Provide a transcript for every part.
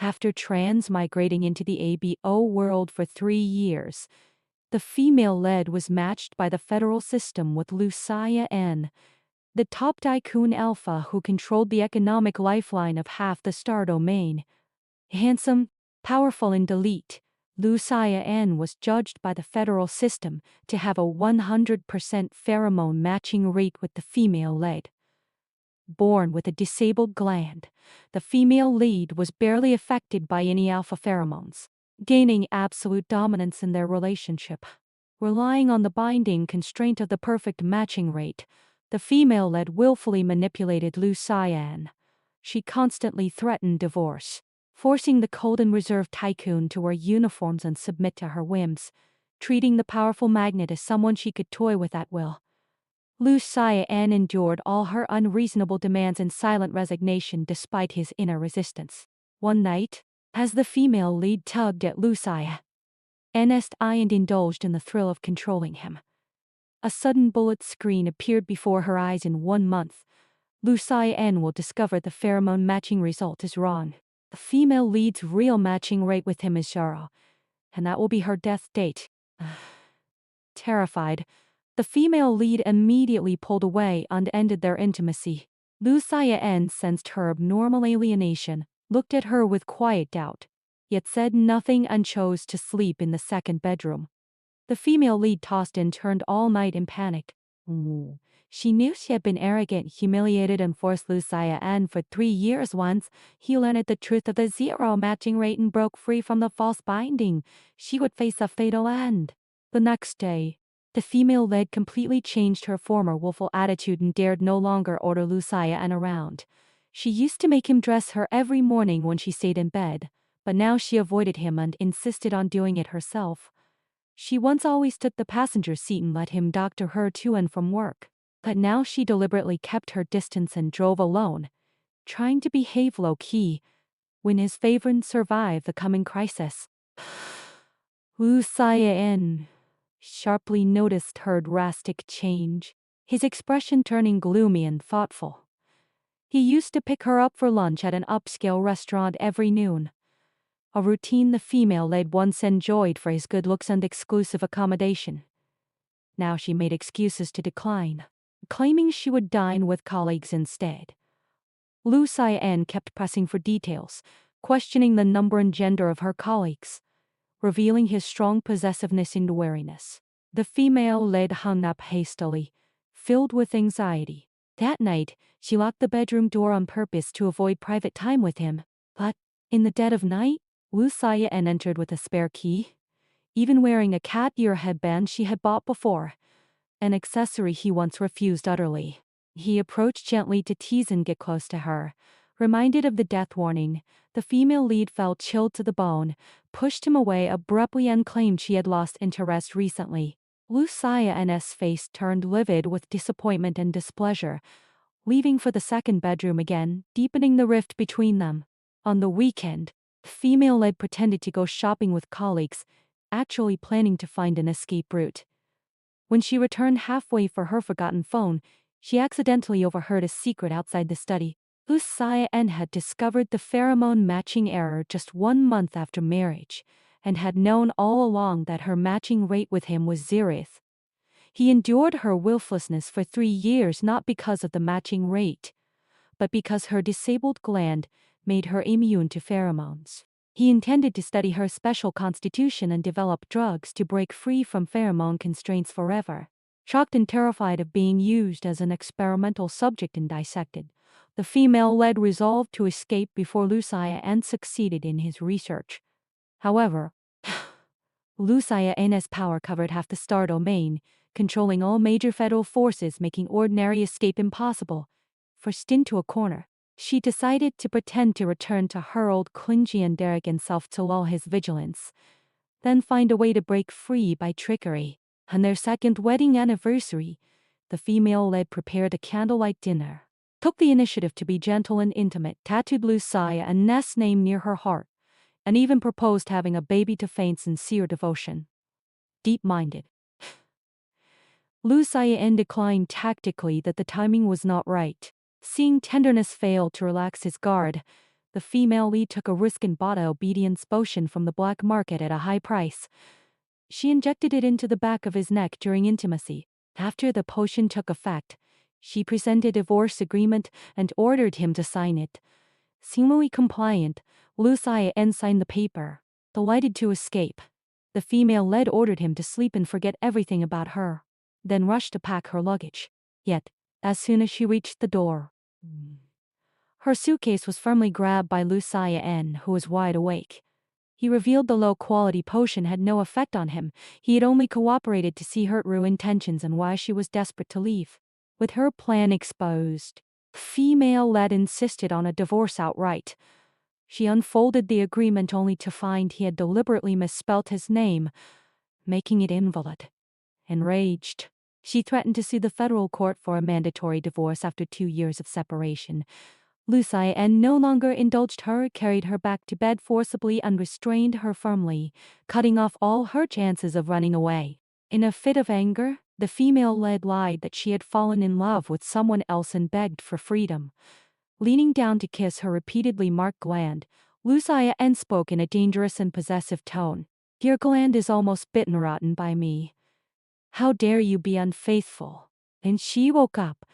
After transmigrating into the ABO world for 3 years, the female lead was matched by the federal system with Lucia N., the top tycoon alpha who controlled the economic lifeline of half the star domain. Handsome, powerful and elite, Lucia N. was judged by the federal system to have a 100% pheromone matching rate with the female lead. Born with a disabled gland, the female lead was barely affected by any alpha pheromones, gaining absolute dominance in their relationship. Relying on the binding constraint of the perfect matching rate, the female lead willfully manipulated Lucia N. She constantly threatened divorce, forcing the cold and reserved tycoon to wear uniforms and submit to her whims, treating the powerful magnet as someone she could toy with at will. Lucia N. endured all her unreasonable demands in silent resignation despite his inner resistance. One night, as the female lead tugged at Lucia N's eye and indulged in the thrill of controlling him, a sudden bullet screen appeared before her eyes. In 1 month, Lucia N. will discover the pheromone matching result is wrong. The female lead's real matching rate with him is 0, and that will be her death date. Terrified, the female lead immediately pulled away and ended their intimacy. Lucia N. sensed her abnormal alienation, looked at her with quiet doubt, yet said nothing and chose to sleep in the second bedroom. The female lead tossed and turned all night in panic. She knew she had been arrogant, humiliated, and forced Lucia N. for 3 years. Once he learned the truth of the 0 matching rate and broke free from the false binding, she would face a fatal end. The next day, the female lead completely changed her former willful attitude and dared no longer order Lucia N. around. She used to make him dress her every morning when she stayed in bed, but now she avoided him and insisted on doing it herself. She once always took the passenger seat and let him doctor her to and from work, but now she deliberately kept her distance and drove alone, trying to behave low-key. When his favorite survived the coming crisis, Lucia N. sharply noticed her drastic change, his expression turning gloomy and thoughtful. He used to pick her up for lunch at an upscale restaurant every noon, a routine the female lead once enjoyed for his good looks and exclusive accommodation. Now she made excuses to decline, claiming she would dine with colleagues instead. Lucia N. kept pressing for details, questioning the number and gender of her colleagues, revealing his strong possessiveness and wariness. The female lead hung up hastily, filled with anxiety. That night, she locked the bedroom door on purpose to avoid private time with him, but, in the dead of night, Lucia N. entered with a spare key, even wearing a cat ear headband she had bought before, an accessory he once refused utterly. He approached gently to tease and get close to her. Reminded of the death warning, the female lead felt chilled to the bone, pushed him away abruptly and claimed she had lost interest recently. Lucia N.'s face turned livid with disappointment and displeasure, leaving for the second bedroom again, deepening the rift between them. On the weekend, the female lead pretended to go shopping with colleagues, actually planning to find an escape route. When she returned halfway for her forgotten phone, she accidentally overheard a secret outside the study. Lucia N. had discovered the pheromone matching error just 1 month after marriage, and had known all along that her matching rate with him was 0. He endured her willfulness for 3 years not because of the matching rate, but because her disabled gland made her immune to pheromones. He intended to study her special constitution and develop drugs to break free from pheromone constraints forever. Shocked and terrified of being used as an experimental subject and dissected, the female lead resolved to escape before Lucia N. succeeded in his research. However, Lucia N.'s power covered half the star domain, controlling all major federal forces, making ordinary escape impossible. Forced into a corner, she decided to pretend to return to her old clingy and arrogant self to lull his vigilance, then find a way to break free by trickery. On their second wedding anniversary, the female lead prepared a candlelight dinner, took the initiative to be gentle and intimate, tattooed Lucia N.'s name near her heart, and even proposed having a baby to feign sincere devotion. Deep-minded, Lucia N. declined tactically that the timing was not right. Seeing tenderness fail to relax his guard, The female lead took a risk and bought a obedience potion from the black market at a high price. She injected it into the back of his neck during intimacy. After the potion took effect, she presented a divorce agreement and ordered him to sign it. Seemingly compliant, Lu Xian signed the paper. Delighted to escape, the female lead ordered him to sleep and forget everything about her, then rushed to pack her luggage. Yet, as soon as she reached the door, her suitcase was firmly grabbed by Lu Xian, who was wide awake. He revealed the low-quality potion had no effect on him. He had only cooperated to see her true intentions and why she was desperate to leave. With her plan exposed, female lead insisted on a divorce outright. She unfolded the agreement only to find he had deliberately misspelt his name, making it invalid. Enraged, she threatened to sue the federal court for a mandatory divorce after 2 years of separation. Lu Xian no longer indulged her, carried her back to bed forcibly and restrained her firmly, cutting off all her chances of running away. In a fit of anger, the female lead lied that she had fallen in love with someone else and begged for freedom. Leaning down to kiss her repeatedly marked gland, Lu Xian spoke in a dangerous and possessive tone. Your gland is almost bitten rotten by me. How dare you be unfaithful? And she woke up.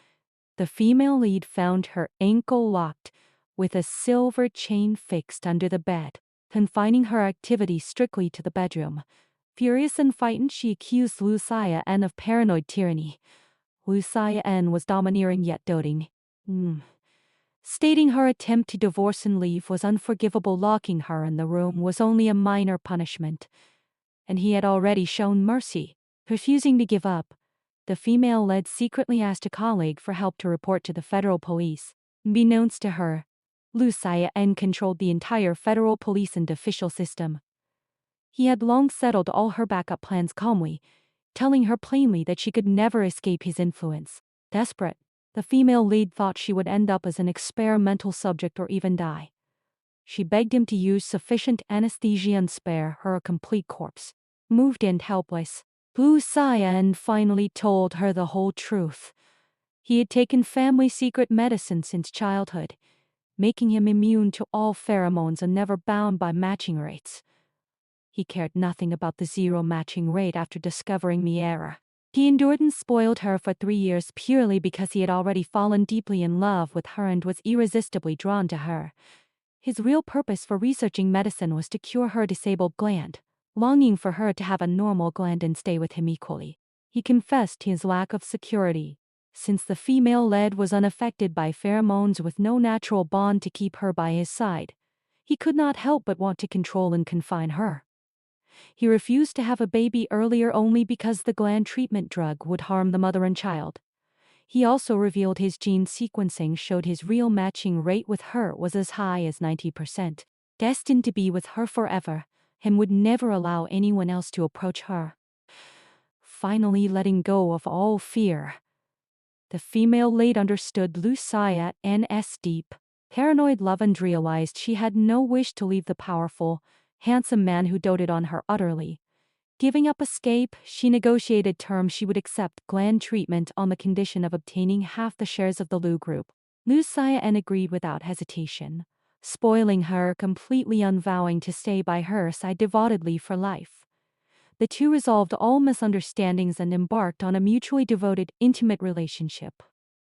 The female lead found her ankle locked, with a silver chain fixed under the bed, confining her activity strictly to the bedroom. Furious and frightened, she accused Lu Xian of paranoid tyranny. Lu Xian was domineering yet doting. Stating her attempt to divorce and leave was unforgivable. Locking her in the room was only a minor punishment, and he had already shown mercy. Refusing to give up, the female lead secretly asked a colleague for help to report to the federal police. Unbeknownst to her, Lu Xian controlled the entire federal police and official system. He had long settled all her backup plans calmly, telling her plainly that she could never escape his influence. Desperate, the female lead thought she would end up as an experimental subject or even die. She begged him to use sufficient anesthesia and spare her a complete corpse. Moved and helpless, Lu Xian finally told her the whole truth. He had taken family secret medicine since childhood, making him immune to all pheromones and never bound by matching rates. He cared nothing about the zero matching rate after discovering the error. He endured and spoiled her for 3 years purely because he had already fallen deeply in love with her and was irresistibly drawn to her. His real purpose for researching medicine was to cure her disabled gland, longing for her to have a normal gland and stay with him equally. He confessed his lack of security, since the female lead was unaffected by pheromones with no natural bond to keep her by his side. He could not help but want to control and confine her. He refused to have a baby earlier only because the gland treatment drug would harm the mother and child. He also revealed his gene sequencing showed his real matching rate with her was as high as 90%, destined to be with her forever, and would never allow anyone else to approach her. Finally letting go of all fear, the female lead understood Lu Xian's deep, paranoid love and realized she had no wish to leave the powerful, handsome man who doted on her utterly. Giving up escape, she negotiated terms she would accept gland treatment on the condition of obtaining half the shares of the Lu Group. Lu Xian agreed without hesitation, spoiling her completely, unvowing to stay by her side devotedly for life. The two resolved all misunderstandings and embarked on a mutually devoted, intimate relationship.